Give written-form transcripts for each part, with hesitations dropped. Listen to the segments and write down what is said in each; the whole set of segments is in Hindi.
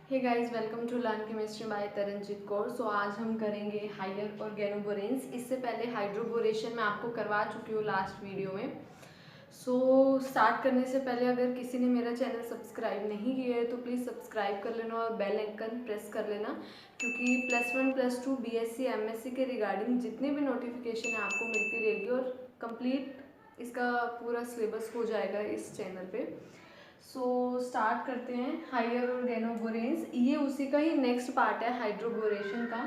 Hey guys, welcome to learn chemistry by Taranjeet Kaur. So आज हम करेंगे हायर ऑर्गेनोबोरेंस। इससे पहले हाइड्रोबोरेशन मैं आपको करवा चुकी हूँ लास्ट वीडियो में। सो स्टार्ट करने से पहले अगर किसी ने मेरा चैनल सब्सक्राइब नहीं किया है तो प्लीज़ सब्सक्राइब कर लेना और बेल आइकन प्रेस कर लेना, क्योंकि +1 +2 बीएससी एमएससी के रिगार्डिंग जितने भी नोटिफिकेशन है आपको मिलती रहेगी और कंप्लीट इसका पूरा सिलेबस हो जाएगा इस चैनल पे। सो स्टार्ट करते हैं हायर ऑर्गेनोबोरेंस। ये उसी का ही नेक्स्ट पार्ट है हाइड्रोबोरेशन का।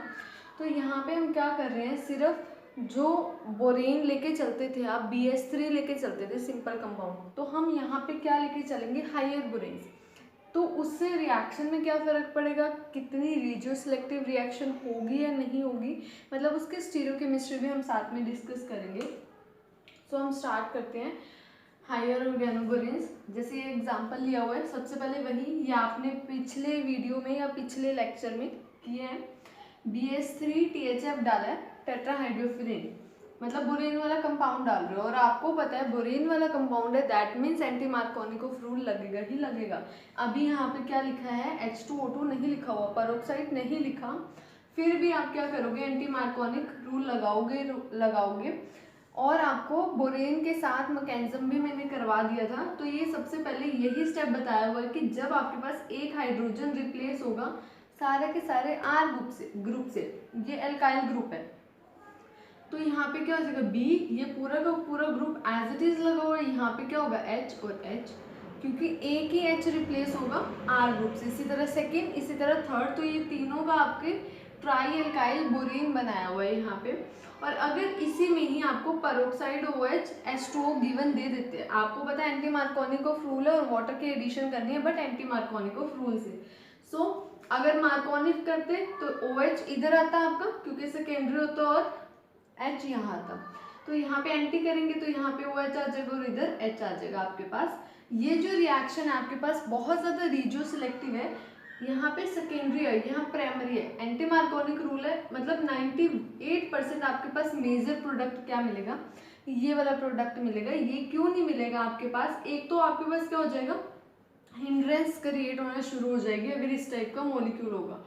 तो यहाँ पे हम क्या कर रहे हैं, सिर्फ जो बोरेन लेके चलते थे आप, BH3 लेके चलते थे सिंपल कंपाउंड, तो हम यहाँ पे क्या लेके चलेंगे, हायर बोरेंस। तो उससे रिएक्शन में क्या फ़र्क पड़ेगा, कितनी रेडियो सिलेक्टिव रिएक्शन होगी या नहीं होगी, मतलब उसके स्टीरियोकेमिस्ट्री भी हम साथ में डिस्कस करेंगे। सो हम स्टार्ट करते हैं हायर ऑर्गेनोबोरेंस। जैसे ये एग्जांपल लिया हुआ है, सबसे पहले वही ये आपने पिछले वीडियो में या पिछले लेक्चर में किए हैं। BH3THF डाला है, टेट्राहाइड्रोफिरेन, मतलब बोरेन वाला कंपाउंड डाल रहे हो और आपको पता है बोरेन वाला कंपाउंड है, that means anti Markovnikov of rule लगेगा ही लगेगा। अभी यहाँ पे क्या लिखा है, H2O2 नहीं लिखा हुआ, पेरोक्साइड नहीं लिखा, फिर भी आप क्या करोगे, एंटी मार्कोनिक रूल लगाओगे। और आपको बोरेन के साथ मैकेनिज्म भी मैंने करवा दिया था। तो ये सबसे पहले यही स्टेप बताया हुआ है कि जब आपके पास एक हाइड्रोजन रिप्लेस होगा सारे के सारे R ग्रुप से, ये एल्काइल ग्रुप है, तो यहाँ पे क्या हो जाएगा B, ये पूरा का पूरा ग्रुप एज इट इज लगा हुआ है, यहाँ पे क्या होगा H और H, क्योंकि एक ही H रिप्लेस होगा R ग्रुप से। इसी तरह सेकेंड, इसी तरह थर्ड, तो ये तीनों का आपके ट्राई एल्काइल बोरेन बनाया हुआ है यहाँ पे। और अगर इसी में ही आपको पेरोक्साइड OH H2O गिवन दे देते हैं, आपको पता है एंटी मार्कोनिक ऑफ रूल है और वाटर की एडिशन करनी है, but anti Markovnikov of rule से। सो अगर मार्कोनिक करते तो OH इधर आता आपका, क्योंकि सेकेंडरी होता, और H यहाँ आता, तो यहाँ पे एंटी करेंगे तो यहाँ पे OH आ जाएगा और इधर H आ जाएगा आपके पास। ये जो रिएक्शन है आपके पास बहुत ज़्यादा रीजियो सिलेक्टिव है, यहाँ पे सेकेंडरी है, यहाँ प्राइमरी है, एंटी मार्कोनिक रूल है, मतलब 98% आपके पास मेजर प्रोडक्ट क्या मिलेगा, ये वाला प्रोडक्ट मिलेगा। ये क्यों नहीं मिलेगा आपके पास, एक तो आपके पास क्या हो जाएगा, हिंड्रेंस क्रिएट होना शुरू हो जाएगी अगर इस टाइप का मॉलिक्यूल होगा,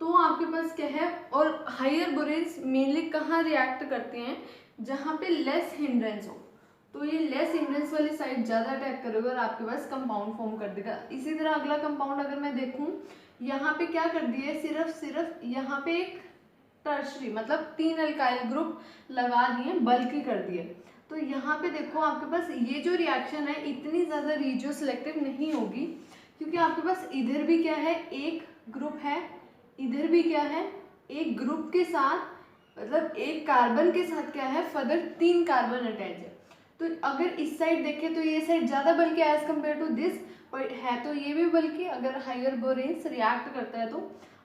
तो आपके पास क्या है। और हायर बोरेन्स मेनली कहाँ रिएक्ट करते हैं, जहाँ पे लेस हिंड्रेंस हो, तो ये लेस हिंड्रेंस वाली साइड ज़्यादा अटैक करेगा और आपके पास कंपाउंड फॉर्म कर देगा। इसी तरह अगला कंपाउंड अगर मैं देखूँ, यहाँ पे क्या कर दिया है, सिर्फ यहाँ पे एक टर्शरी, मतलब 3 एल्काइल ग्रुप लगा दिए, बल्कि कर दिए। तो यहाँ पे देखो आपके पास ये जो रिएक्शन है इतनी ज़्यादा रीजियो सिलेक्टिव नहीं होगी, क्योंकि आपके पास इधर भी क्या है, एक ग्रुप है, इधर भी क्या है, एक ग्रुप के साथ, मतलब एक कार्बन के साथ क्या है, फर्दर 3 कार्बन अटैच है। तो अगर इस साइड देखें तो ये साइड ज़्यादा बल्कि एज कम्पेयर टू दिस, और है तो ये भी बल्कि, अगर हायर बोरेन्स रिएक्ट करता है तो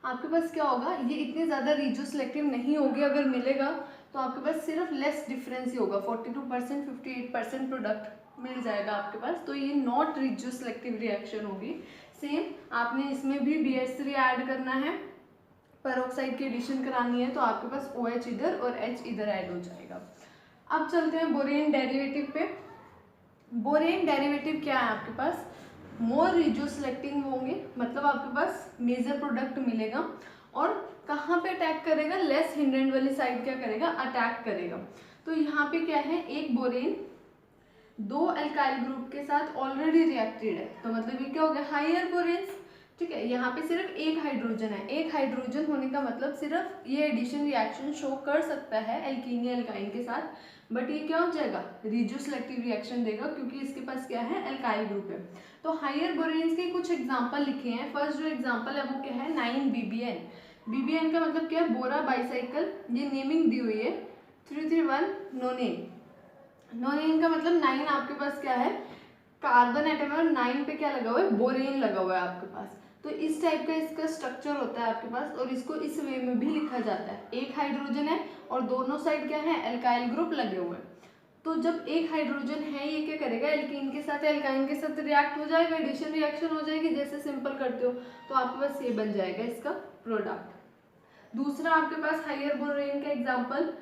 आपके पास क्या होगा, ये इतनी ज़्यादा रीजियो सिलेक्टिव नहीं होगी। अगर मिलेगा तो आपके पास सिर्फ लेस डिफरेंस ही होगा, 42% 58% प्रोडक्ट मिल जाएगा आपके पास, तो ये नॉट रीजियो सिलेक्टिव रिएक्शन होगी। सेम आपने इसमें भी BH3 ऐड करना है, पेरोक्साइड की एडिशन करानी है, तो आपके पास OH इधर और H इधर ऐड हो जाएगा। अब चलते हैं बोरेन डेरिवेटिव पे। बोरेन डेरिवेटिव क्या है आपके पास, मोर रिजियो सिलेक्टिंग होंगे, मतलब आपके पास मेजर प्रोडक्ट मिलेगा, और कहाँ पे अटैक करेगा, लेस हिंड्रेंट वाली साइड क्या करेगा, अटैक करेगा। तो यहाँ पे क्या है, एक बोरेन 2 एल्काइल ग्रुप के साथ ऑलरेडी रिएक्टेड है, तो मतलब ये क्या हो गया, हायर बोरेन्स। ठीक है, यहाँ पे सिर्फ एक हाइड्रोजन है, एक हाइड्रोजन होने का मतलब सिर्फ ये एडिशन रिएक्शन शो कर सकता है एल्कीन या एल्काइन के साथ, बट ये क्या हो जाएगा, रीजियो सिलेक्टिव रिएक्शन देगा, क्योंकि इसके पास क्या है, एल्काइल ग्रुप है। तो हायर बोरेन्स के कुछ एग्जांपल लिखे हैं। फर्स्ट जो एग्जांपल है वो क्या है, 9BBN। BBN का मतलब क्या है, बोरा बाइसाइकिल, ये नेमिंग दी हुई है। 331 नोनेन, नोनेन का मतलब 9 आपके पास क्या है, कार्बन एटम है, और 9 पे क्या लगा हुआ है, बोरेन लगा हुआ है आपके पास। तो इस टाइप का इसका स्ट्रक्चर होता है आपके पास, और इसको इस वे में भी लिखा जाता है। एक हाइड्रोजन है और दोनों साइड क्या है, एल्काइल ग्रुप लगे हुए हैं। तो जब एक हाइड्रोजन है, ये क्या करेगा, एल्कीन के साथ एल्काइन के साथ रिएक्ट हो जाएगा, एडिशन रिएक्शन हो जाएगी, जैसे सिंपल करते हो, तो आपके पास ये बन जाएगा इसका प्रोडक्ट। दूसरा आपके पास हायर बोरेन का एग्जाम्पल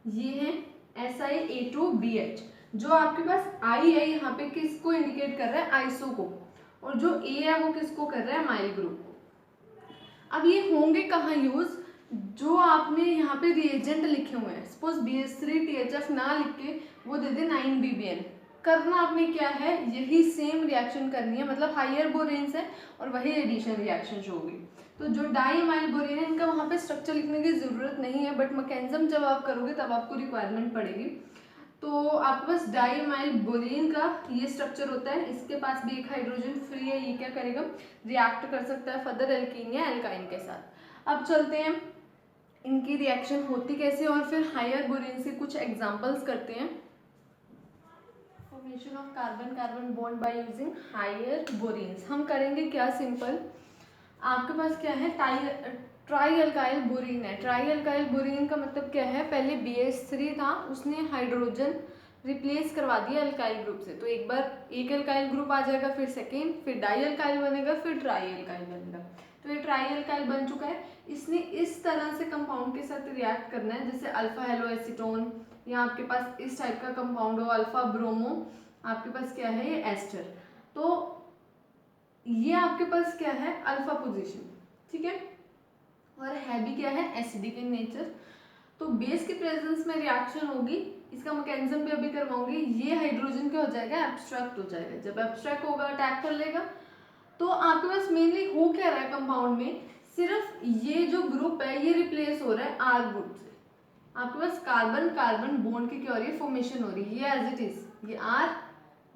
ये है, Si A2BH। जो आपके पास आई है यहाँ पे किसको इंडिकेट कर रहा है, आइसो को, और जो ए है वो किसको कर रहा है, माइल ग्रुप को। अब ये होंगे कहाँ यूज, जो आपने यहाँ पे रिएजेंट लिखे हुए हैं, सपोज BH3THF ना लिख के वो दे दे 9BBN, करना आपने क्या है, यही सेम रिएक्शन करनी है, मतलब हायर बोरेन्स है और वही एडिशन रिएक्शन शो होगी। तो जो डाईमाइल बोरेन है इनका वहाँ पे स्ट्रक्चर लिखने की जरूरत नहीं है, बट मैकेनिज्म जब आप करोगे तब आपको रिक्वायरमेंट पड़ेगी। तो आपके पास डाईमाइल बोरेन का ये स्ट्रक्चर होता है, इसके पास भी एक हाइड्रोजन फ्री है, ये क्या करेगा, रिएक्ट कर सकता है फर्दर एल्कीन या एल्काइन के साथ। अब चलते हैं इनकी रिएक्शन होती कैसे और फिर हायर बोरेन से कुछ एग्जांपल्स करते हैं। Formation of carbon carbon bond by using higher boranes. हम करेंगे क्या, सिंपल, आपके पास क्या है, ट्राई अल्काइल बोरीन है। ट्राई अल्काइल बोरीन का मतलब क्या है, पहले BH3 था, उसने हाइड्रोजन रिप्लेस करवा दिया अल्काइल ग्रुप से, तो एक बार एक अल्काइल ग्रुप आ जाएगा, फिर सेकेंड, फिर डाई अल्काइल बनेगा, फिर ट्राई अल्काइल बनेगा। तो ये ट्राई अल्काइल बन चुका है। इसने इस तरह से कंपाउंड के साथ रिएक्ट करना है, जैसे अल्फा हेलो एसीटोन, या आपके पास इस टाइप का कंपाउंड हो, अल्फा ब्रोमो, आपके पास क्या है ये एस्टर। तो ये आपके पास क्या है, अल्फा पोजीशन, ठीक है, और है भी क्या है, एसिडिक इन नेचर। तो बेस के प्रेजेंस में रिएक्शन होगी, इसका मैकेनिज्म भी अभी करवाऊंगी। ये हाइड्रोजन क्या हो जाएगा, एब्स्ट्रैक्ट हो जाएगा। जब एब्स्ट्रैक्ट होगा अटैक कर लेगा, तो आपके पास मेनली हो क्या रहा है कंपाउंड में, सिर्फ ये जो ग्रुप है ये रिप्लेस हो रहा है आर ग्रुप से। आपके पास कार्बन कार्बन बॉन्ड की क्या हो रही है, फॉर्मेशन हो रही है, ये एज इट इज, ये R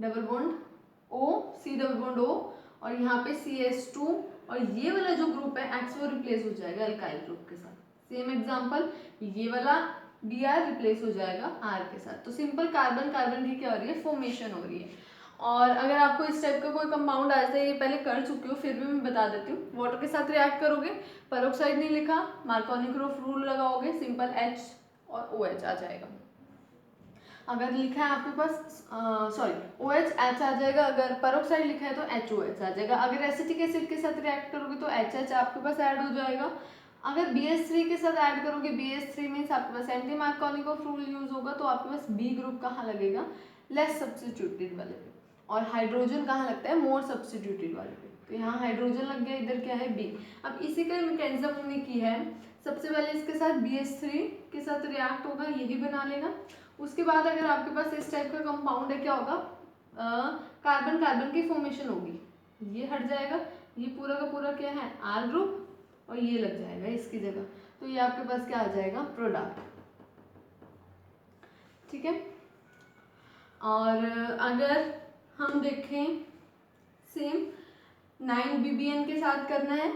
double bond O, C double bond O, और यहाँ पे CH2, और ये वाला जो ग्रुप है एक्स वो रिप्लेस हो जाएगा अल्काइल ग्रुप के साथ। सेम एग्जांपल, ये वाला Br रिप्लेस हो जाएगा R के साथ। तो सिंपल कार्बन कार्बन की क्या हो रही है, फॉर्मेशन हो रही है। और अगर आपको इस टाइप का कोई कंपाउंड आता है, ये पहले कर चुकी हो, फिर भी मैं बता देती हूँ। वाटर के साथ रिएक्ट करोगे, पेरोक्साइड नहीं लिखा, मार्कोनिक रूल लगाओगे, सिंपल H और OH आ जाएगा। अगर लिखा है आपके पास सॉरी OH H आ जाएगा, अगर पेरोक्साइड लिखा है तो HOH आ जाएगा। अगर एसिटिक एसिड के साथ रिएक्ट करोगे तो HH आपके पास ऐड हो जाएगा। अगर BH3 के साथ ऐड करोगे, BH3 मीन्स आपके पास एंटी मार्कोनिक रूल यूज होगा, तो आपके पास B ग्रुप कहाँ लगेगा, लेस सब्स्टिट्यूटेड वाले पे, और हाइड्रोजन कहाँ लगता है, मोर सब्स्टिट्यूटेड वाले पे। तो यहाँ हाइड्रोजन लग गया, इधर क्या है B। अब इसी का मैकेनिज्म हमने की है, सबसे पहले इसके साथ BH3 के साथ रिएक्ट होगा, यही बना लेगा। उसके बाद अगर आपके पास इस टाइप का कंपाउंड है, क्या होगा, कार्बन कार्बन की फॉर्मेशन होगी, ये हट जाएगा, ये पूरा का पूरा क्या है, आर ग्रुप, और ये लग जाएगा इसकी जगह, तो ये आपके पास क्या आ जाएगा, प्रोडक्ट, ठीक है। और अगर हम देखें सेम 9BBN के साथ करना है,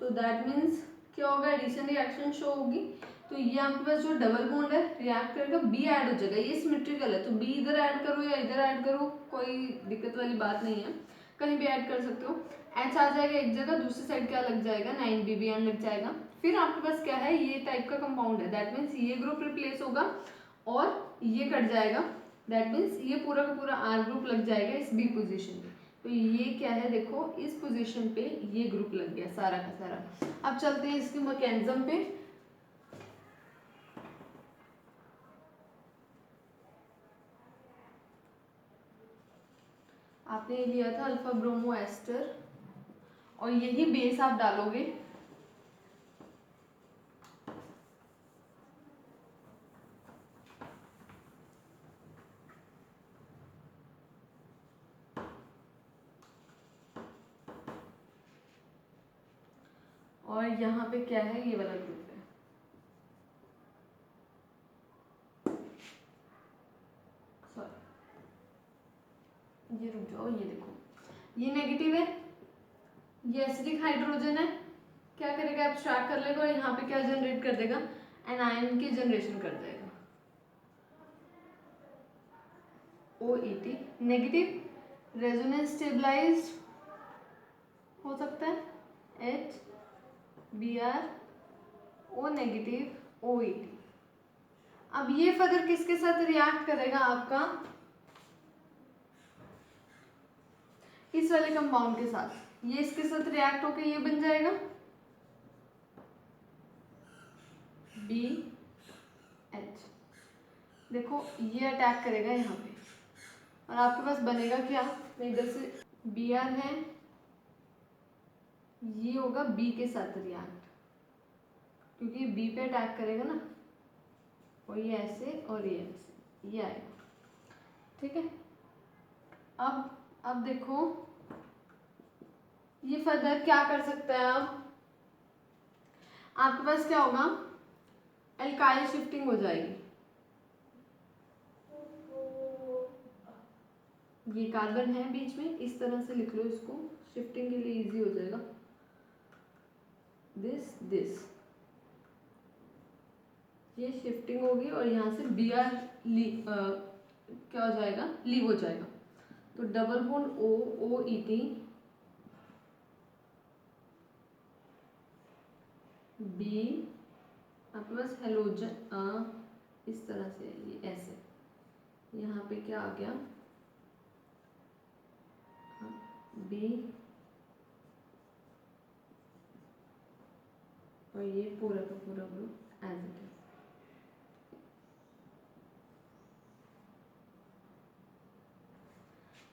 तो दैट मीन्स क्या होगा, एडिशन रिएक्शन शो होगी। तो ये आपके पास जो डबल बॉन्ड है रिएक्ट करेगा, B ऐड हो जाएगा, ये सिमेट्रिकल है, तो B इधर ऐड करो या इधर ऐड करो, कोई दिक्कत वाली बात नहीं है, कहीं भी ऐड कर सकते हो। H आ जाएगा एक जगह, दूसरी साइड क्या लग जाएगा, 9BBN लग जाएगा। फिर आपके पास क्या है, ये टाइप का कंपाउंड है, दैट मीन्स ये ग्रुप रिप्लेस होगा और ये कट जाएगा, दैट मीन्स ये पूरा का पूरा R ग्रुप लग जाएगा इस B पोजिशन पे। तो ये क्या है, देखो इस पोजीशन पे ये ग्रुप लग गया सारा का सारा। अब चलते हैं इसके मैकेनिज्म पे। आपने लिया था अल्फा ब्रोमो एस्टर, और यही बेस आप डालोगे, और यहाँ पे क्या है, ये वाला ग्रुप है, सॉरी ये रुक जाओ, ये देखो ये नेगेटिव है, ये एसिडिक हाइड्रोजन है, क्या करेगा, एब्स्ट्रैक्ट कर लेगा और यहाँ पे क्या जनरेट कर देगा, एनायन की जनरेशन कर देगा, OET नेगेटिव, रेजोनेंस स्टेबलाइज्ड हो सकता है, HBr O नेगेटिव OET। अब ये फर्दर किसके साथ रिएक्ट करेगा, आपका इस वाले कंपाउंड के साथ, ये इसके साथ रिएक्ट होकर ये बन जाएगा BH। देखो ये अटैक करेगा यहाँ पे, और आपके पास बनेगा क्या, इधर से Br है, ये होगा बी के साथ रिएक्ट, क्योंकि बी पे अटैक करेगा ना, और ये ऐसे और ये ऐसे, ये आएगा। ठीक है, अब देखो ये फर्दर क्या कर सकता है। अब आपके पास क्या होगा, एल्काइल शिफ्टिंग हो जाएगी। ये कार्बन है बीच में, इस तरह से लिख लो इसको, शिफ्टिंग के लिए इजी हो जाएगा। दिस ये शिफ्टिंग होगी और यहाँ से बी आर क्या हो जाएगा, लीव हो जाएगा। तो डबल बॉन्ड ओ, ओ ई टी, बी, आपके पास हेलोजन इस तरह से, ये ऐसे, यहाँ पे क्या आ गया, बी, और ये पूरा का पूरा ग्रुप एज इट इज।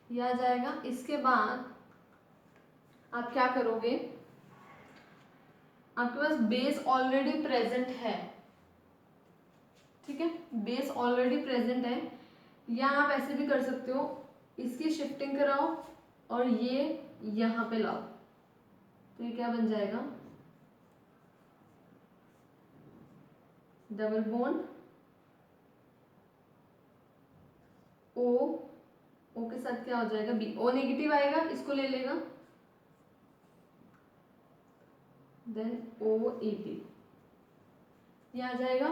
ये आ जाएगा। इसके बाद आप क्या करोगे, आपके पास बेस ऑलरेडी प्रेजेंट है, ठीक है, बेस ऑलरेडी प्रेजेंट है, या आप ऐसे भी कर सकते हो, इसकी शिफ्टिंग कराओ और ये यहाँ पे लाओ, तो ये क्या बन जाएगा, डबल बॉन्ड ओ, ओ के साथ क्या हो जाएगा, बी, ओ नेगेटिव आएगा, इसको ले लेगा, देन ओ ई टी, ये आ जाएगा।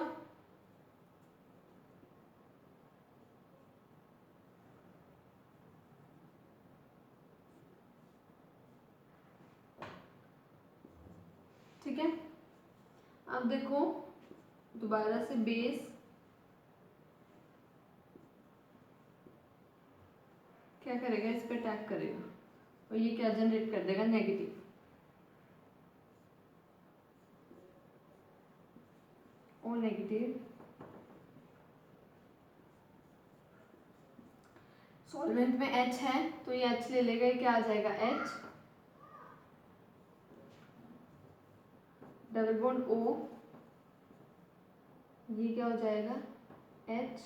ठीक है, अब देखो दोबारा से बेस, क्या करेगा, इस पे अटैक करेगा और ये क्या जनरेट कर देगा, नेगेटिव, ओ नेगेटिव। सॉल्वेंट में H है तो ये H ले लेगा, ये क्या आ जाएगा, H, डबल बॉन्ड O, ये क्या हो जाएगा, H,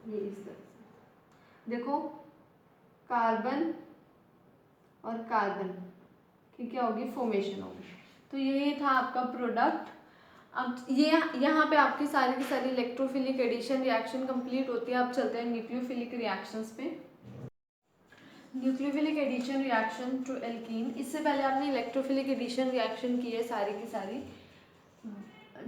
ये इस तरह से। देखो कार्बन और कार्बन की क्या होगी, फॉर्मेशन होगी। तो यही था आपका प्रोडक्ट। अब ये यहाँ पे आपकी सारी की सारी इलेक्ट्रोफिलिक एडिशन रिएक्शन कंप्लीट होती है। अब चलते हैं न्यूक्लियोफिलिक रिएक्शंस पे। Nucleophilic addition reaction to alkene, इससे पहले आपने इलेक्ट्रोफिलिक एडिशन रिएक्शन की है सारी की सारी।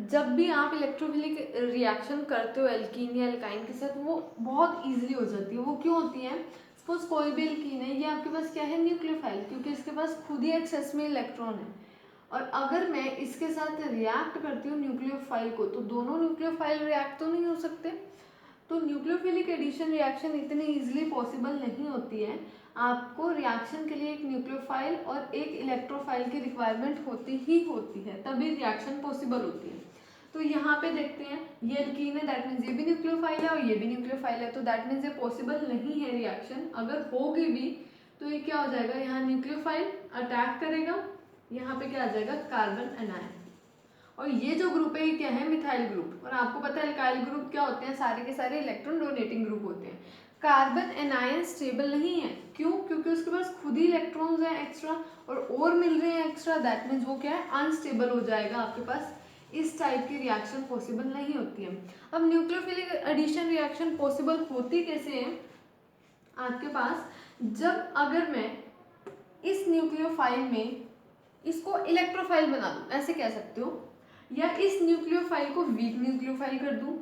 जब भी आप इलेक्ट्रोफिलिक रिएक्शन करते हो एल्कीन या एल्काइन के साथ, वो बहुत ईजिली हो जाती है। वो क्यों होती है, सपोज कोई भी एल्कीन है, ये आपके पास क्या है, न्यूक्लियोफाइल, क्योंकि इसके पास खुद ही एक्सेस में इलेक्ट्रॉन है। और अगर मैं इसके साथ रिएक्ट करती हूँ न्यूक्लियोफाइल को, तो दोनों न्यूक्लियोफाइल रिएक्ट तो नहीं हो सकते। तो न्यूक्लियोफिलिक एडिशन रिएक्शन इतनी इजीली पॉसिबल नहीं होती है। आपको रिएक्शन के लिए एक न्यूक्लियोफाइल और एक इलेक्ट्रोफाइल की रिक्वायरमेंट होती ही होती है, तभी रिएक्शन पॉसिबल होती है। तो यहाँ पे देखते हैं, ये एल्कीन है, दैट मीन्स ये भी न्यूक्लियोफाइल है और ये भी न्यूक्लियोफाइल है, तो दैट मीन्स ये पॉसिबल नहीं है रिएक्शन। अगर होगी भी तो ये क्या हो जाएगा, यहाँ न्यूक्लियोफाइल अटैक करेगा, यहाँ पे क्या आ जाएगा, कार्बन एनायन, और ये जो ग्रुप है ये क्या है, मिथाइल ग्रुप। और आपको पता है अल्काइल ग्रुप क्या होते हैं, सारे के सारे इलेक्ट्रॉन डोनेटिंग ग्रुप होते हैं। कार्बन एनायन स्टेबल नहीं है, क्यों, क्योंकि उसके पास खुद ही इलेक्ट्रॉन्स हैं एक्स्ट्रा और मिल रहे हैं एक्स्ट्रा, दैट मीन्स वो क्या है, अनस्टेबल हो जाएगा आपके पास। इस टाइप की रिएक्शन पॉसिबल नहीं होती है। अब न्यूक्लियोफिलिक एडिशन रिएक्शन पॉसिबल होती कैसे है आपके पास, जब अगर मैं इस न्यूक्लियोफाइल में इसको इलेक्ट्रोफाइल बना दूं, ऐसे कह सकते हो, या इस न्यूक्लियोफाइल को वीक न्यूक्लियोफाइल कर दूं,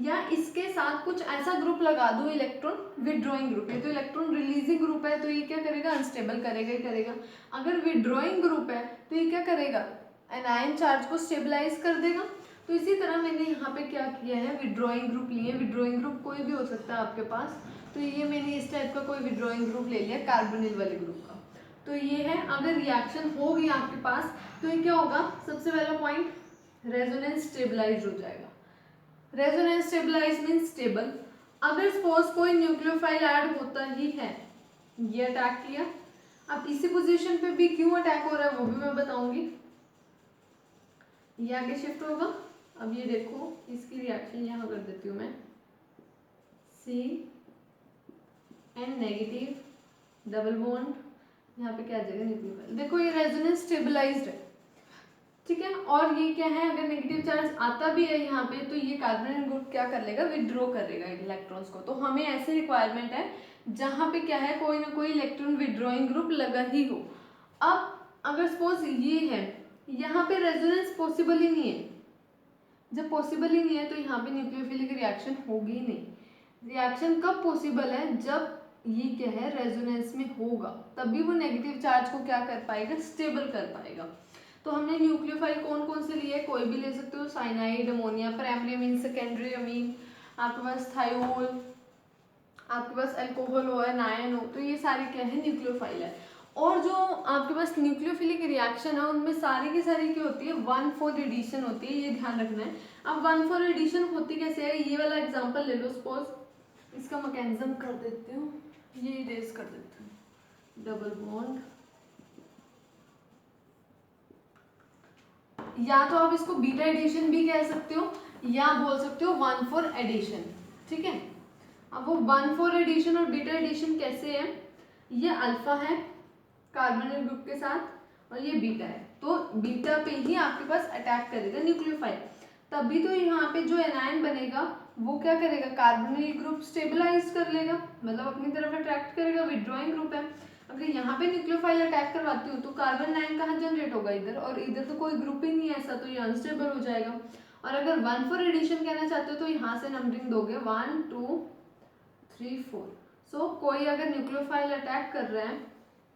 या इसके साथ कुछ ऐसा ग्रुप लगा दूं, इलेक्ट्रॉन विड्रॉइंग ग्रुप है, तो इलेक्ट्रॉन रिलीजिंग ग्रुप है, तो ये क्या करेगा, अनस्टेबल करेगा ही करेगा। अगर विड्रॉइंग ग्रुप है तो ये क्या करेगा, एनायन चार्ज को स्टेबलाइज कर देगा। तो इसी तरह मैंने यहाँ पे क्या किया है, विड्रॉइंग ग्रुप लिए। विड्रॉइंग ग्रुप कोई भी हो सकता है आपके पास, तो ये मैंने इस टाइप का कोई विड्रॉइंग ग्रुप ले लिया, कार्बोनिल वाले ग्रुप का। तो ये है, अगर रिएक्शन होगी आपके पास तो ये क्या होगा, सबसे पहला पॉइंट, रेजोनेंस स्टेबलाइज हो जाएगा। Resonance stabilize mean stable. अगर सपोज कोई न्यूक्लियोफाइल ऐड होता ही है, ये अटैक किया, अब इसी पोजीशन पे भी क्यों अटैक हो रहा है वो भी मैं बताऊंगी। ये आगे शिफ्ट होगा। अब ये देखो इसकी रिएक्शन यहाँ कर देती हूँ मैं, C N negative double bond, यहाँ पे क्या आ जाएगा न्यूक्लियोफाइल। देखो ये रेजोनेंस स्टेबलाइज्ड है, ठीक है। और ये क्या है, अगर नेगेटिव चार्ज आता भी है यहाँ पे तो ये कार्बन ग्रुप क्या कर लेगा, विड्रॉ कर लेगा इलेक्ट्रॉन्स को। तो हमें ऐसी रिक्वायरमेंट है जहाँ पे क्या है, कोई ना कोई इलेक्ट्रॉन विड्रॉइंग ग्रुप लगा ही हो। अब अगर सपोज ये है, यहाँ पे रेजोनेंस पॉसिबल ही नहीं है। जब पॉसिबल ही नहीं है तो यहाँ पे न्यूक्लियोफिलिक रिएक्शन होगी नहीं। रिएक्शन कब पॉसिबल है, जब ये क्या है रेजोनेंस में होगा, तभी वो नेगेटिव चार्ज को क्या कर पाएगा, स्टेबल कर पाएगा। तो हमने न्यूक्लियोफाइल कौन कौन से लिए, कोई भी ले सकते हो, cyanide, ammonia, primary amine, secondary amine, आपके पास थायोल, आपके पास अल्कोहल हो, एनायन हो, तो ये सारे क्या है, न्यूक्लियोफाइल है। और जो आपके पास न्यूक्लियोफिलिक रिएक्शन है उनमें सारी की सारी क्या होती है, 1,4 एडिशन होती है, ये ध्यान रखना है। अब 1,4 एडिशन होती कैसे है, ये वाला एग्जांपल ले लो। सपोज इसका मैकेनिज्म कर देती हूँ, ये इरेज कर देती हूँ, डबल बॉन्ड, या तो आप इसको बीटा एडिशन भी कह सकते हो या बोल सकते हो 1,4 एडिशन, ठीक है। अब वो 1,4 एडिशन और बीटा एडिशन कैसे है, ये अल्फा है कार्बोनिल ग्रुप के साथ और ये बीटा है, तो बीटा पे ही आपके पास अटैक करेगा न्यूक्लियोफाइल। तभी तो यहाँ पे जो एनायन बनेगा वो क्या करेगा, कार्बोनिल ग्रुप स्टेबलाइज कर लेगा, मतलब अपनी तरफ अट्रैक्ट करेगा, विड्रॉइंग ग्रुप है। अगर यहाँ पे न्यूक्लियोफाइल अटैक करवाती हूँ तो कार्बन 9 कहाँ जनरेट होगा, इधर, और इधर तो कोई ग्रुप ही नहीं है ऐसा, तो ये अनस्टेबल हो जाएगा। और अगर 1,4 एडिशन कहना चाहते हो तो यहाँ से नंबरिंग दोगे 1 2 3 4। सो कोई अगर न्यूक्लियोफाइल अटैक कर रहा है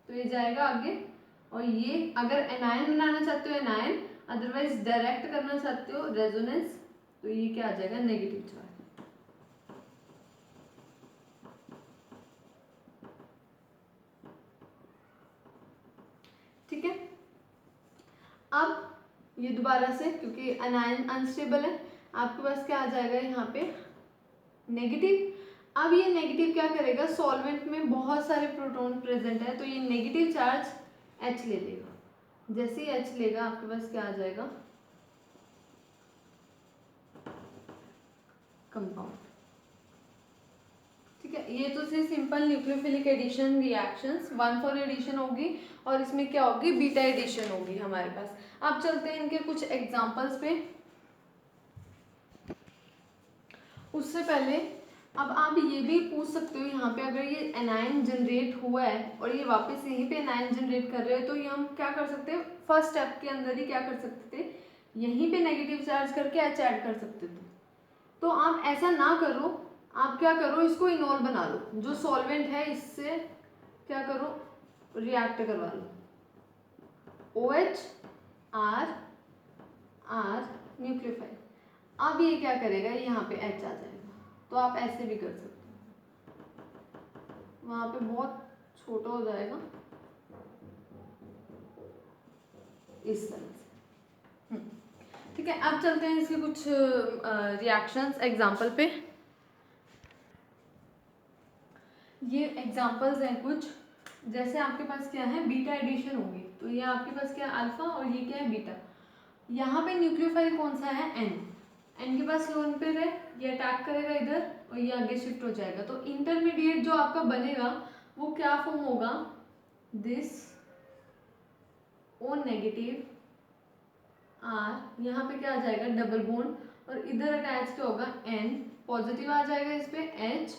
तो ये जाएगा आगे, और ये अगर एनायन बनाना चाहते हो एनायन, अदरवाइज डायरेक्ट करना चाहते हो रेजोनेंस, तो ये क्या आ जाएगा, नेगेटिव चार्ज। ठीक है। अब ये दोबारा से, क्योंकि एनायन अनस्टेबल है, आपके पास क्या आ जाएगा यहाँ पे, नेगेटिव। अब ये नेगेटिव क्या करेगा, सॉल्वेंट में बहुत सारे प्रोटॉन प्रेजेंट है तो ये नेगेटिव चार्ज H ले लेगा। जैसे ही H लेगा आपके पास क्या आ जाएगा, कंपाउंड। ठीक है, ये तो simple nucleophilic addition reactions, 1,4 addition होगी और इसमें क्या होगी, बीटा एडिशन होगी हमारे पास। अब चलते हैं इनके कुछ एग्जांपल्स पे। उससे पहले अब आप ये भी पूछ सकते हो, यहाँ पे अगर ये एनायन जनरेट हुआ है और ये वापस यहीं पे एनायन जनरेट कर रहे हैं, तो ये हम क्या कर सकते हैं, फर्स्ट स्टेप के अंदर ही क्या कर सकते थे, यहीं पे नेगेटिव चार्ज करके H ऐड कर सकते थे। तो आप ऐसा ना करो, आप क्या करो, इसको इनोल बना लो, जो सॉल्वेंट है इससे क्या करो, रिएक्ट करवा लो, OH R R न्यूक्लियोफाइल। अब ये क्या करेगा, यहाँ पे H आ जाएगा। तो आप ऐसे भी कर सकते हो, वहां पे बहुत छोटा हो जाएगा इस तरह से। ठीक है, अब चलते हैं इसके कुछ रिएक्शंस एग्जांपल पे। ये एग्जांपल्स हैं कुछ, जैसे आपके पास क्या है, बीटा एडिशन होगी, तो ये आपके पास क्या है, अल्फा, और ये क्या है, बीटा। यहाँ पे न्यूक्लियोफाइल कौन सा है, एन के पास लोन पेयर है, ये अटैक करेगा इधर और ये आगे शिफ्ट हो जाएगा। तो इंटरमीडिएट जो आपका बनेगा वो क्या फॉर्म होगा, दिस O नेगेटिव R, यहाँ पे क्या आ जाएगा, डबल बॉन्ड, और इधर अटैच क्या होगा, N पॉजिटिव आ जाएगा इस पे, H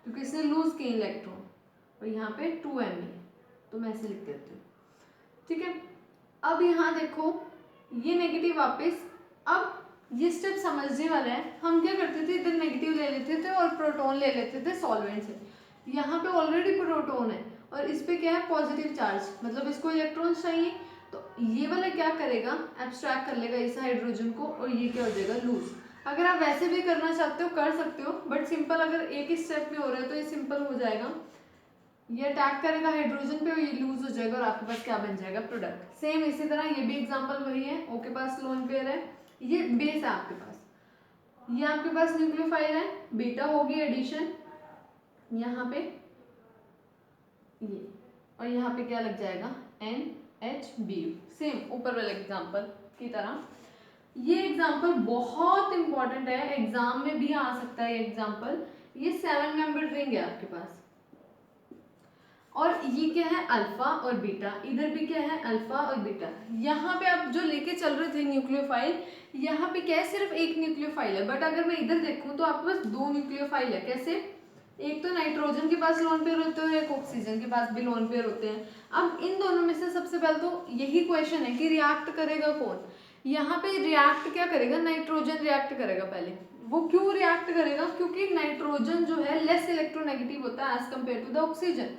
क्योंकि इसने लूज किए इलेक्ट्रॉन, और यहाँ पे 2M, तो मैं ऐसे लिख देती हूँ। ठीक है, अब यहाँ देखो ये नेगेटिव वापस, अब ये स्टेप समझने वाला है। हम क्या करते थे, इधर नेगेटिव ले लेते थे और प्रोटॉन ले लेते थे सॉल्वेंट से। यहाँ पे ऑलरेडी प्रोटॉन है और इस पे क्या है, पॉजिटिव चार्ज, मतलब इसको इलेक्ट्रॉन्स चाहिए, तो ये वाला क्या करेगा, एब्स्ट्रैक्ट कर लेगा इस हाइड्रोजन को, और ये क्या हो जाएगा, लूज। अगर आप वैसे भी करना चाहते हो कर सकते हो, बट सिंपल अगर एक ही स्टेप में हो रहा है तो ये सिंपल हो जाएगा। ये अटैक करेगा हाइड्रोजन पे और ये लूज हो जाएगा और आपके पास क्या बन जाएगा, प्रोडक्ट। सेम इसी तरह ये भी एग्जांपल वही है, O के पास लोन पेयर है, ये बेस है आपके पास, ये आपके पास न्यूक्लियोफाइल है, बीटा होगी एडिशन यहाँ पे, ये और यहाँ पे क्या लग जाएगा NHBU, सेम ऊपर वाले एग्जाम्पल की तरह। ये एग्जाम्पल बहुत इंपॉर्टेंट है, एग्जाम में भी आ सकता है एग्जाम्पल। ये 7 मेंबर रिंग है आपके पास, और ये क्या है अल्फा और बीटा, इधर भी क्या है अल्फा और बीटा। यहाँ पे आप जो लेके चल रहे थे न्यूक्लियोफाइल, यहाँ पे क्या है सिर्फ एक न्यूक्लियोफाइल है, बट अगर मैं इधर देखूँ तो आपके पास 2 न्यूक्लियोफाइल है। कैसे? एक तो नाइट्रोजन के पास लोन पेयर होते हैं, एक ऑक्सीजन के पास भी लोन पेयर होते हैं। अब इन दोनों में से सबसे पहले तो यही क्वेश्चन है कि रिएक्ट करेगा कौन। यहाँ पे रिएक्ट क्या करेगा, नाइट्रोजन रिएक्ट करेगा पहले। वो क्यों रिएक्ट करेगा? क्योंकि नाइट्रोजन जो है लेस इलेक्ट्रोनेगेटिव होता है as compare to the oxygen.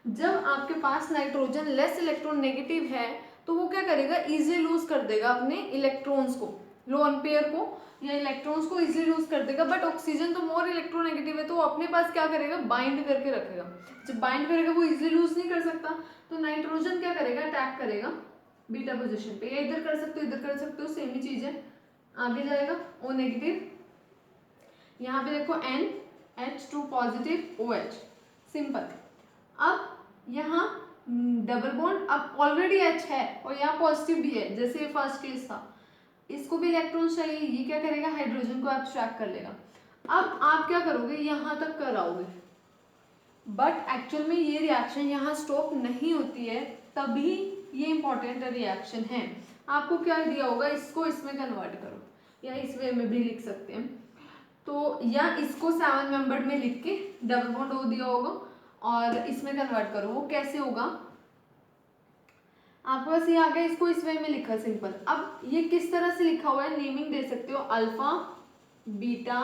जब आपके पास नाइट्रोजन लेस इलेक्ट्रोनेगेटिव है तो वो क्या करेगा, इजी लूज कर देगा अपने इलेक्ट्रॉन्स को, लोन पेयर को या इलेक्ट्रॉन्स को इजी लूज कर देगा। बट ऑक्सीजन तो मोर इलेक्ट्रोनेगेटिव है, तो वो अपने पास क्या करेगा, बाइंड करके रखेगा। जब बाइंड करेगा वो इजी लूज नहीं कर सकता, तो नाइट्रोजन क्या करेगा, अटैक करेगा बीटा पोजिशन पे। या इधर कर सकते हो, इधर कर सकते हो, सेम ही चीज है। आगे जाएगा O नेगेटिव, यहाँ पे देखो NH2 पॉजिटिव OH, सिंपल। अब यहाँ डबल बॉन्ड, अब ऑलरेडी H है और यहाँ पॉजिटिव भी है, जैसे ये फर्स्ट केस था, इसको भी इलेक्ट्रॉन चाहिए। ये क्या करेगा, हाइड्रोजन को एब्स्ट्रैक्ट कर लेगा। अब आप क्या करोगे, यहाँ तक कराओगे, बट एक्चुअल में ये रिएक्शन यहाँ स्टॉप नहीं होती है, तभी ये इंपॉर्टेंट रिएक्शन है। आपको क्या दिया होगा, इसको इसमें कन्वर्ट करो, या इस वे में भी लिख सकते हैं। तो या इसको 7 मेंबर्ड में लिख के डबल बॉन्ड O दिया होगा और इसमें कन्वर्ट करो। वो कैसे होगा, आपके पास ये आ गया, इसको इस वे में लिखा सिंपल। अब ये किस तरह से लिखा हुआ है, नेमिंग दे सकते हो, अल्फा बीटा,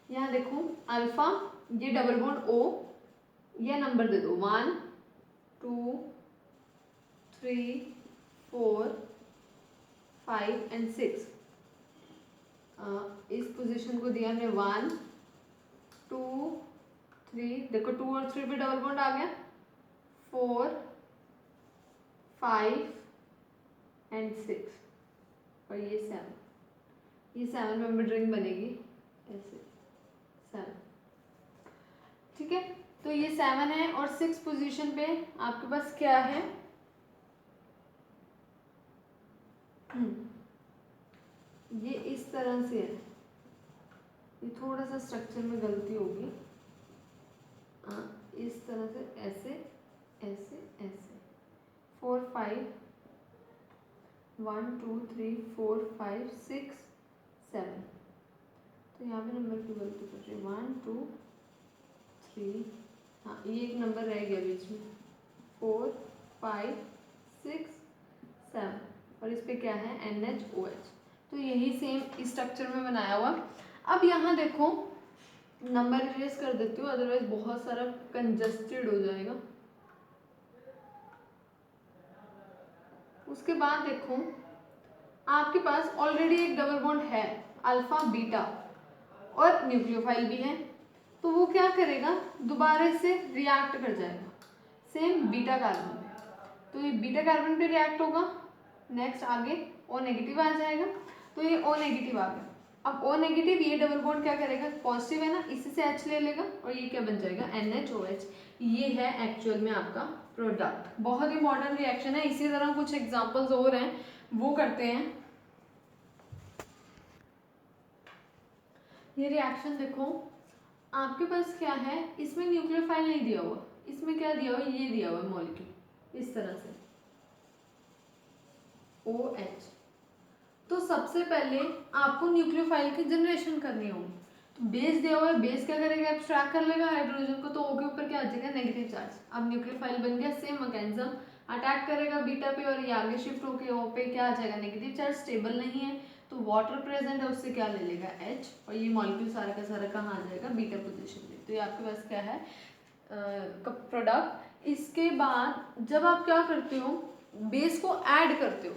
यहाँ देखो अल्फा, ये डबल बॉन्ड O, ये नंबर दे दो 1 2 3 4 5 एंड 6। इस पोजीशन को दिया हमने 1 2 3, देखो 2 और 3 पे डबल बॉन्ड आ गया, 4 5 एंड 6, और ये 7, ये 7 मेंबर रिंग बनेगी ऐसे 7। ठीक है, तो ये 7 है और 6 पोजीशन पे आपके पास क्या है, ये इस तरह से है। ये थोड़ा सा स्ट्रक्चर में गलती होगी, इस तरह से ऐसे ऐसे ऐसे 4 5 1 2 3 4 5 6 7। तो यहाँ पे नंबर की गलती कर रही है, 1 2 3, हाँ ये एक नंबर रह गया बीच में, 4 5 6 7, और इस पे क्या है NHOH। तो यही सेम स्ट्रक्चर में बनाया हुआ। अब यहाँ देखो नंबर इरेज कर देती हूँ, अदरवाइज बहुत सारा कंजस्टेड हो जाएगा। उसके बाद देखो आपके पास ऑलरेडी एक डबल बॉन्ड है अल्फा बीटा और न्यूक्लियोफाइल भी है, तो वो क्या करेगा, दोबारा से रिएक्ट कर जाएगा सेम बीटा कार्बन पे। तो ये बीटा कार्बन पे रिएक्ट होगा, नेक्स्ट आगे O नेगेटिव आ जाएगा, तो ये O नेगेटिव आ गया। अब O नेगेटिव, ये डबल बॉन्ड क्या करेगा, पॉजिटिव है ना, इसी से H ले लेगा और ये क्या बन जाएगा NHOH। ये है एक्चुअल में आपका प्रोडक्ट। बहुत इंपॉर्टेंट रिएक्शन है। इसी तरह कुछ एग्जांपल्स और हैं, वो करते हैं। ये रिएक्शन देखो आपके पास क्या है, इसमें न्यूक्लियोफाइल नहीं दिया हुआ, इसमें क्या दिया हुआ, ये दिया हुआ है मॉलिक्यूल इस तरह से OH। तो सबसे पहले आपको न्यूक्लियोफाइल की जनरेशन करनी होगी। तो बेस दिया हुआ है, बेस क्या करेगा, एब्स्ट्रैक्ट कर लेगा हाइड्रोजन को, तो O के ऊपर क्या आ जाएगा, नेगेटिव चार्ज। अब न्यूक्लियोफाइल बन गया, सेम मैकेनिज्म, अटैक करेगा बीटा पे और ये आगे शिफ्ट होकर O पे क्या आ जाएगा, नेगेटिव चार्ज, स्टेबल नहीं है तो वाटर प्रेजेंट है, उससे क्या ले लेगा H, और ये मॉलिक्यूल सारा का सारा कहाँ आ जाएगा, बीटा पोजिशन पे। तो ये आपके पास क्या है प्रोडक्ट। इसके बाद जब आप क्या करते हो, बेस को ऐड करते हो,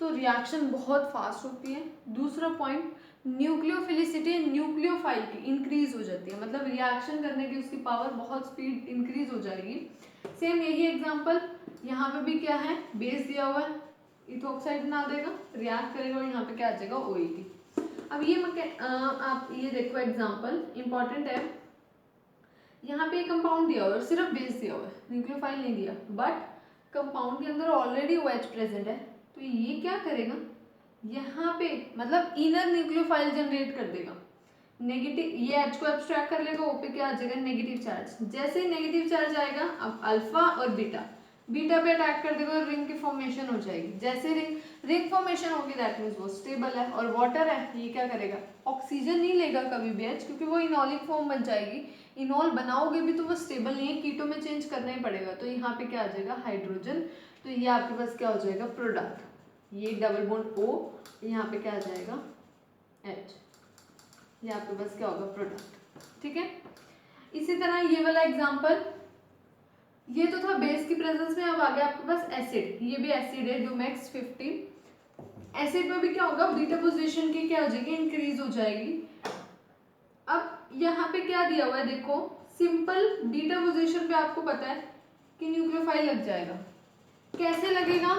तो रिएक्शन बहुत फास्ट होती है। दूसरा पॉइंट, न्यूक्लियोफिलिसिटी न्यूक्लियोफाइल की इंक्रीज हो जाती है, मतलब रिएक्शन करने की उसकी पावर बहुत स्पीड इंक्रीज हो जाएगी। सेम यही एग्जांपल यहाँ पे भी क्या है, बेस दिया हुआ है, इथोक्साइड बना देगा, रिएक्ट करेगा और यहाँ पे क्या आ जाएगा OET। अब ये आप ये देखो एग्जांपल इंपॉर्टेंट है। यहाँ पे कंपाउंड दिया हुआ है, सिर्फ बेस दिया हुआ है, न्यूक्लियोफाइल नहीं दिया, बट कंपाउंड के अंदर ऑलरेडी OH प्रेजेंट है, तो ये क्या करेगा, यहाँ पे मतलब इनर न्यूक्लियोफाइल जनरेट कर देगा। नेगेटिव, ये H को एब्स्ट्रैक्ट कर लेगा, O पे क्या आ जाएगा, नेगेटिव चार्ज। जैसे ही नेगेटिव चार्ज आएगा, अब अल्फा और बीटा, बीटा पे अटैक कर देगा और रिंग की फॉर्मेशन हो जाएगी। जैसे रिंग फॉर्मेशन होगी, दैट मीन्स वो स्टेबल है। और वाटर है, ये क्या करेगा, ऑक्सीजन नहीं लेगा कभी भी H, क्योंकि वो इनॉलिक फॉर्म बन जाएगी। इनॉल बनाओगे भी तो वो स्टेबल नहीं है, कीटो में चेंज करना ही पड़ेगा, तो यहाँ पे क्या आ जाएगा, हाइड्रोजन। तो ये आपके पास क्या हो जाएगा, प्रोडक्ट। ये डबल बॉन्ड O, यहाँ पे क्या आ जाएगा, H, ये आपके पास क्या होगा, प्रोडक्ट। ठीक है, इसी तरह ये वाला एग्जांपल, ये तो था बेस की प्रेजेंस में। अब आ गया आपके पास एसिड, ये भी एसिड है, डोमेक्स 15। एसिड में भी क्या होगा, बीटा पोजीशन की क्या हो जाएगी, इंक्रीज हो जाएगी। अब यहाँ पे क्या दिया हुआ है, देखो सिंपल बीटा पोजीशन पे आपको पता है कि न्यूक्लियोफाइल लग जाएगा। कैसे लगेगा,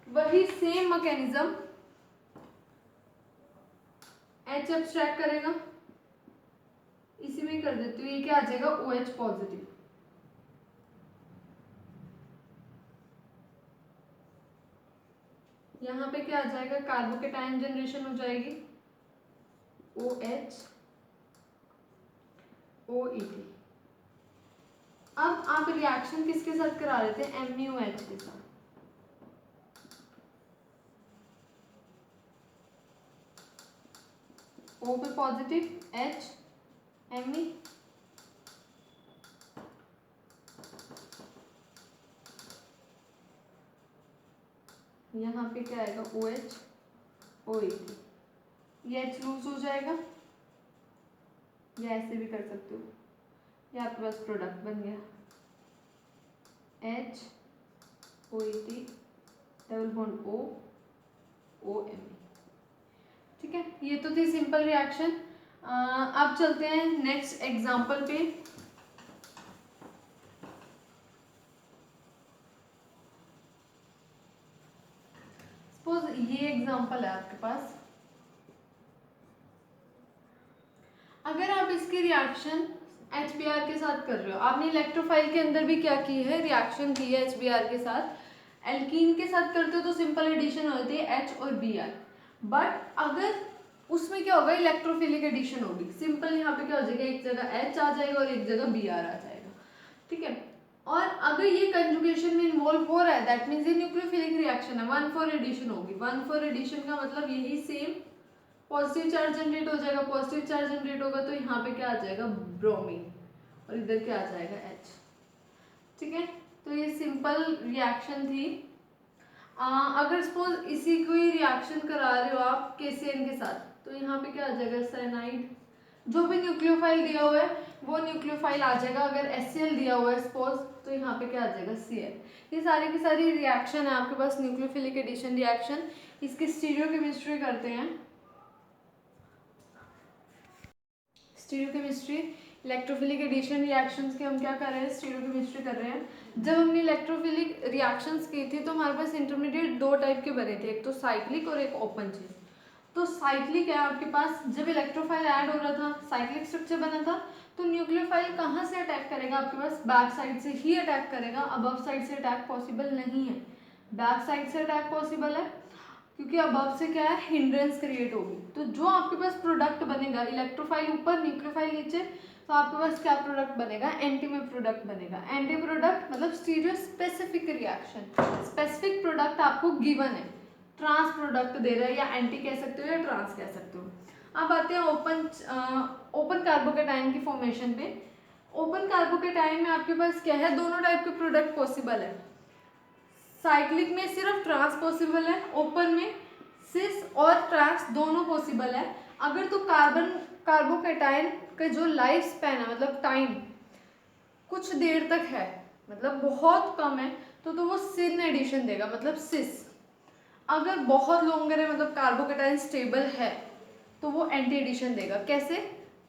वही सेम मैकेनिज्म, H एब्स्ट्रैक्ट करेगा, इसी में कर देती हूँ, ये क्या आ जाएगा, OH पॉजिटिव। यहाँ पे क्या आ जाएगा, कार्बोकेटायन जनरेशन हो जाएगी, OH OET। अब आप रिएक्शन किसके साथ करा रहे थे, MnOH के साथ। O पे पॉजिटिव, H Me, यहाँ पे क्या आएगा, OH OET। ये H लूज हो जाएगा, या ऐसे भी कर सकते हो, ये आपके पास प्रोडक्ट बन गया, H OET double bond O OMe। ठीक है, ये तो थी सिंपल रिएक्शन। अब चलते हैं नेक्स्ट एग्जांपल पे। सपोज ये एग्जांपल है आपके पास, अगर आप इसकी रिएक्शन HBr के साथ कर रहे हो, आपने इलेक्ट्रोफाइल के अंदर भी क्या की है, रिएक्शन की है HBr के साथ। एल्कीन के साथ करते हो तो सिंपल एडिशन होती है H और Br, बट अगर उसमें क्या होगा, इलेक्ट्रोफिलिक एडिशन होगी। सिंपल यहाँ पे क्या हो जाएगा, एक जगह H आ जाएगा और एक जगह Br आ जाएगा। ठीक है, और अगर ये कंजुगेशन में इन्वॉल्व हो रहा है, दैट मीन्स ये न्यूक्लियोफिलिक रिएक्शन है, 1,4 एडिशन होगी। 1,4 एडिशन का मतलब यही सेम पॉजिटिव चार्ज जनरेट हो जाएगा, पॉजिटिव चार्ज जनरेट होगा तो यहाँ पे क्या आ जाएगा, ब्रोमीन, और इधर क्या आ जाएगा, H। ठीक है, तो ये सिंपल रिएक्शन थी। अगर सपोज इसी कोई रिएक्शन करा रहे हो आप KCN के साथ, तो यहाँ पे क्या आ जाएगा, साइनाइड। जो भी न्यूक्लियोफाइल दिया हुआ है वो न्यूक्लियोफाइल आ जाएगा। अगर HCl दिया हुआ है सपोज, तो यहाँ पे क्या आ जाएगा, Cl। ये सारी की सारी रिएक्शन है आपके पास, न्यूक्लियोफिलिक एडिशन रिएक्शन। इसकी स्टीरियोकेमिस्ट्री करते हैं। स्टीरियोकेमिस्ट्री, इलेक्ट्रोफिलिक एडिशन रिएक्शंस की हम क्या कर रहे हैं, स्टीरियोकेमिस्ट्री कर रहे हैं। जब हमने इलेक्ट्रोफिलिक रिएक्शंस की थी तो हमारे पास इंटरमीडिएट दो टाइप के बने थे, एक तो साइक्लिक और एक ओपन चेन। तो साइक्लिक है आपके पास, जब इलेक्ट्रोफाइल ऐड हो रहा था, साइक्लिक स्ट्रक्चर बना था, तो न्यूक्लियोफाइल कहाँ से अटैक करेगा, आपके पास बैक साइड से ही अटैक करेगा। अबव साइड से अटैक पॉसिबल नहीं है, बैक साइड से अटैक पॉसिबल है, क्योंकि अबव से क्या है, हिंड्रेंस क्रिएट होगी। तो जो आपके पास प्रोडक्ट बनेगा, इलेक्ट्रोफाइल ऊपर न्यूक्लियोफाइल नीचे, तो आपके पास क्या प्रोडक्ट बनेगा, एंटी में प्रोडक्ट बनेगा। एंटी प्रोडक्ट मतलब stereo specific reaction, specific product आपको गिवन है, ट्रांस प्रोडक्ट दे रहा है, या एंटी कह सकते हो या ट्रांस कह सकते हो। अब आते हैं ओपन कार्बोकेटाइन की फॉर्मेशन पे। ओपन कार्बोकेटाइन में आपके पास क्या है, दोनों टाइप के प्रोडक्ट पॉसिबल है। साइक्लिक में सिर्फ ट्रांस पॉसिबल है, ओपन में सिस और ट्रांस दोनों पॉसिबल है। अगर तो कार्बोकेटाइन का जो लाइफ स्पैन है, मतलब टाइम कुछ देर तक है, मतलब बहुत कम है, तो वो सिन एडिशन देगा, मतलब सिस। अगर बहुत लॉन्गर है, मतलब कार्बोकेटाइन स्टेबल है, तो वो एंटी एडिशन देगा। कैसे,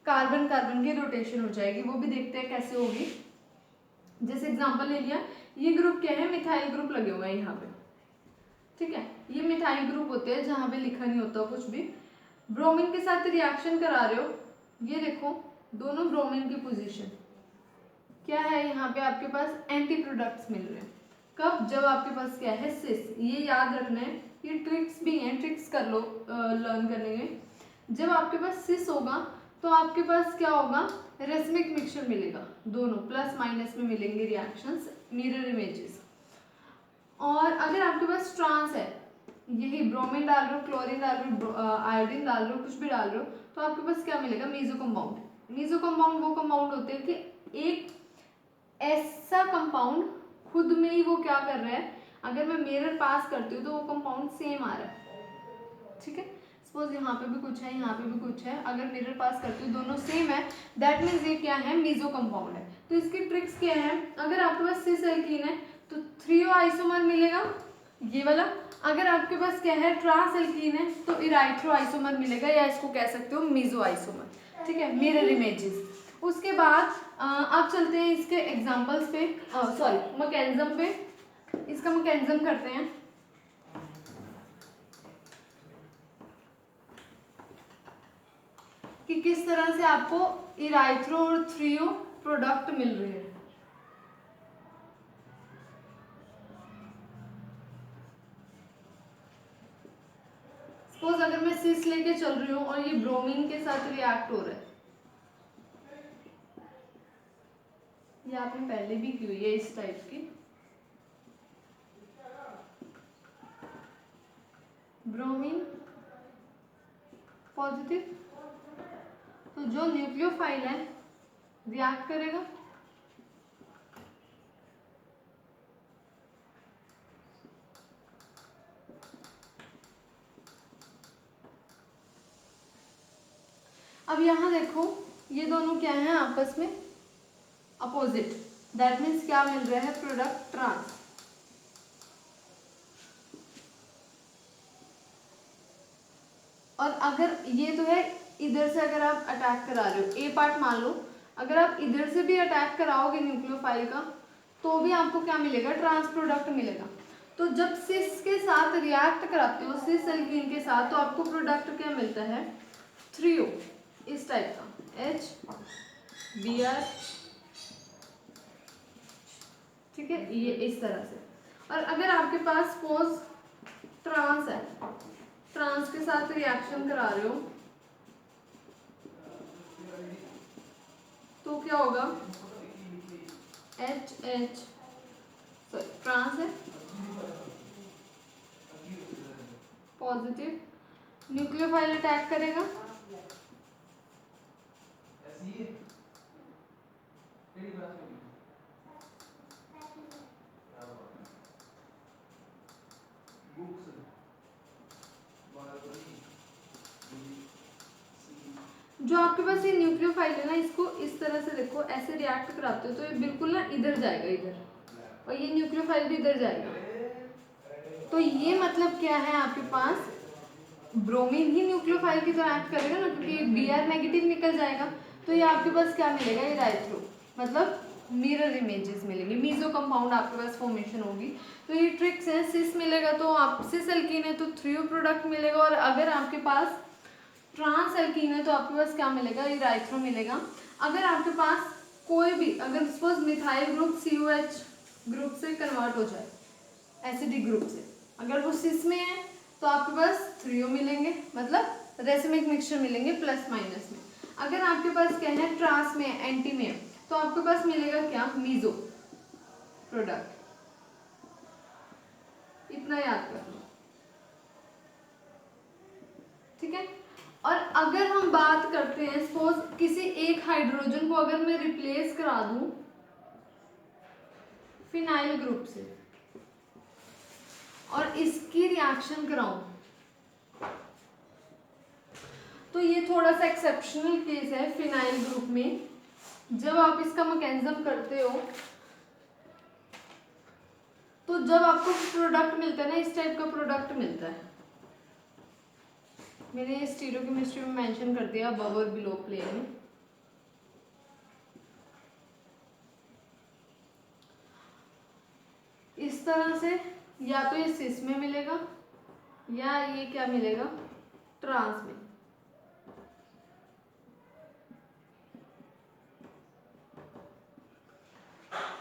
कार्बन कार्बन की रोटेशन हो जाएगी, वो भी देखते हैं कैसे होगी। जैसे एग्जांपल ले लिया, ये ग्रुप क्या है, मिथाइल ग्रुप लगे हुए हैं यहाँ पे। ठीक है, ये मिथाइल ग्रुप होते हैं जहाँ पे लिखा नहीं होता कुछ भी। ब्रोमीन के साथ रिएक्शन करा रहे हो, ये देखो दोनों ब्रोमीन की पोजीशन, क्या है यहाँ पे आपके पास एंटी प्रोडक्ट्स मिल रहे हैं। कब? जब आपके पास क्या है सिस। ये याद रखना है, ये ट्रिक्स भी हैं, ट्रिक्स कर लो लर्न करने में। जब आपके पास सिस होगा तो आपके पास क्या होगा, रेसमिक मिक्सचर मिलेगा, दोनों प्लस माइनस में मिलेंगे रिएक्शंस, मिरर इमेजेस। और अगर आपके पास ट्रांस है, यही ब्रोमीन डाल रहे हो, क्लोरीन डाल रहे हो, आयोडीन डाल रहे हो, कुछ भी डाल रहे हो, तो आपके पास क्या मिलेगा, मीजो कंपाउंड। मीजो कंपाउंड वो कंपाउंड होते हैं कि एक ऐसा कंपाउंड खुद में ही वो क्या कर रहा है, अगर मैं मिरर पास करती हूँ तो वो कंपाउंड सेम आ रहा है, ठीक है। सपोज यहाँ पे भी कुछ है, यहाँ पे भी कुछ है, अगर मिरर पास करती हूँ दोनों सेम है, दैट मीन्स ये क्या है, मीजो कंपाउंड है। तो इसकी ट्रिक्स क्या है, अगर आपके पास सिस एल्कीन है तो थ्रियो आइसोमर मिलेगा, ये वाला। अगर आपके पास क्या है, ट्रांस एल्कीन है तो इराइथ्रो आइसोमर मिलेगा, या इसको कह सकते हो मीजो आइसोमर, ठीक है, मिरर इमेजेस। उसके बाद आप चलते हैं इसके एग्जांपल्स पे, सॉरी मैकेनिज्म पे। इसका मैकेनिज्म करते हैं कि किस तरह से आपको इराइथ्रो और थ्रियो प्रोडक्ट मिल रहे हैं। सपोज अगर मैं सिस लेके चल रही हूँ और ये ब्रोमीन के साथ रिएक्ट हो रहा है, ये आपने पहले भी की हुई है इस टाइप की, ब्रोमीन पॉजिटिव, तो जो न्यूक्लियोफाइल है रिएक्ट करेगा, अब यहाँ देखो ये दोनों क्या है आपस में अपोजिट, दैट मीन्स क्या मिल रहा है, प्रोडक्ट ट्रांस। और अगर ये तो है इधर से अगर आप अटैक करा रहे हो, ए पार्ट मान लो, अगर आप इधर से भी अटैक कराओगे न्यूक्लियोफाइल का तो भी आपको क्या मिलेगा, ट्रांस प्रोडक्ट मिलेगा। तो जब सिस के साथ रिएक्ट कराते हो, सिस एल्कीन के साथ, तो आपको प्रोडक्ट क्या मिलता है, थ्रियो, इस टाइप का HBr, ठीक है, ये इस तरह से। और अगर आपके पास सपोज ट्रांस है, ट्रांस के साथ रिएक्शन करा रहे हो तो क्या होगा, HH, सॉरी ट्रांस है पॉजिटिव, न्यूक्लियोफाइल अटैक करेगा, जो आपके पास ये न्यूक्लियोफाइल है ना, इसको इस तरह से देखो, ऐसे रिएक्ट कराते हो तो ये बिल्कुल ना इधर जाएगा, इधर, और ये न्यूक्लियोफाइल भी इधर जाएगा। तो ये मतलब क्या है, आपके पास ब्रोमीन ही न्यूक्लियोफाइल की तरह एक्ट करेगा ना, क्योंकि Br नेगेटिव निकल जाएगा, तो ये आपके पास क्या मिलेगा, इराइथ्रो, मतलब मिरर इमेजेस मिलेंगे, मीजो कंपाउंड आपके पास फॉर्मेशन होगी। तो ये ट्रिक्स है, सिस मिलेगा तो आप सिस एल्कीन है तो थ्रियो प्रोडक्ट मिलेगा, और अगर आपके पास ट्रांस एल्कीन है तो आपके पास क्या मिलेगा, इराइथ्रो मिलेगा। अगर आपके पास कोई भी, अगर suppose methyl group COH group से कन्वर्ट हो जाए, एसिडिक ग्रुप से, अगर वो सिस में है तो आपके पास थ्रियो मिलेंगे, मतलब रेसिमिक मिक्सचर मिलेंगे प्लस माइनस में। अगर आपके पास क्या है, ट्रांस में, एंटी में, तो आपके पास मिलेगा क्या, मीजो प्रोडक्ट। इतना याद कर लो, ठीक है। और अगर हम बात करते हैं, सपोज किसी एक हाइड्रोजन को अगर मैं रिप्लेस करा दूं फिनाइल ग्रुप से और इसकी रिएक्शन कराऊं, तो ये थोड़ा सा एक्सेप्शनल केस है फिनाइल ग्रुप में। जब आप इसका मैकेनिज्म करते हो तो जब आपको प्रोडक्ट मिलता है ना, इस टाइप का प्रोडक्ट मिलता है, मैंने स्टीरियोकेमिस्ट्री में मेंशन कर दिया अबव और बिलो प्लेन में। इस तरह से या तो ये सिस में मिलेगा या ये क्या मिलेगा, ट्रांस में।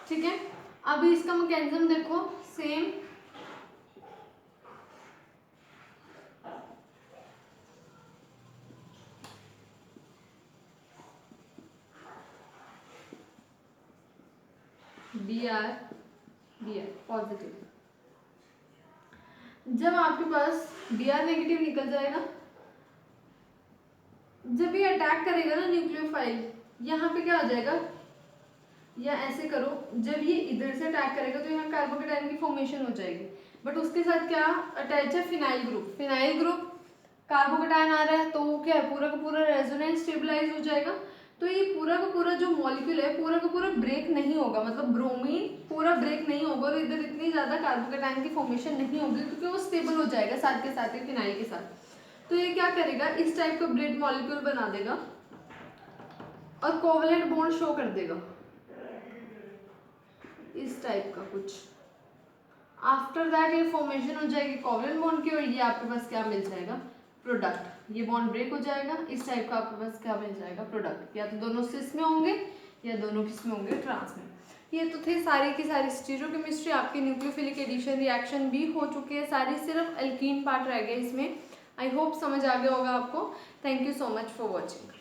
ठीक है, अभी इसका मैकेनिज्म देखो सेम, Br पॉजिटिव। जब आपके पास Br नेगेटिव निकल जाएगा, जब ये अटैक करेगा ना न्यूक्लियोफाइल, यहाँ पे क्या आ जाएगा, या ऐसे करो, जब ये इधर से अटैक करेगा तो यहाँ कार्बोकेटाइन की फॉर्मेशन हो जाएगी, बट उसके साथ क्या अटैच है, phenyl group. Phenyl group carbocation आ रहा है तो क्या है, पूरा का पूरा रेजोनेंस स्टेबलाइज हो जाएगा। तो ये पूरा का पूरा जो मॉलिक्यूल है पूरा का पूरा ब्रेक नहीं होगा, मतलब ब्रोमीन पूरा ब्रेक नहीं होगा और इधर इतनी ज़्यादा कार्बोकेटाइन की फॉर्मेशन नहीं होगी, क्योंकि वो स्टेबल हो जाएगा साथ के साथ ही फिनाइल के साथ। तो ये क्या करेगा, इस टाइप का ब्रेड मॉलिक्यूल बना देगा और कोवेलेंट बॉन्ड शो कर देगा, इस टाइप का कुछ। आफ्टर दैट ये फॉर्मेशन हो जाएगी कोवेलेंट बॉन्ड की, और ये आपके पास क्या मिल जाएगा, प्रोडक्ट। ये बॉन्ड ब्रेक हो जाएगा, इस टाइप का आपके पास क्या मिल जाएगा, प्रोडक्ट। या तो दोनों सिस में होंगे या दोनों किस में होंगे, ट्रांस में। ये तो थे सारी की सारी स्टीरियोकेमिस्ट्री। आपके न्यूक्लियोफिलिक एडिशन रिएक्शन भी हो चुके हैं सारी, सिर्फ एल्कीन पार्ट रह गया इसमें। आई होप समझ आ गया होगा आपको। Thank you so much for watching.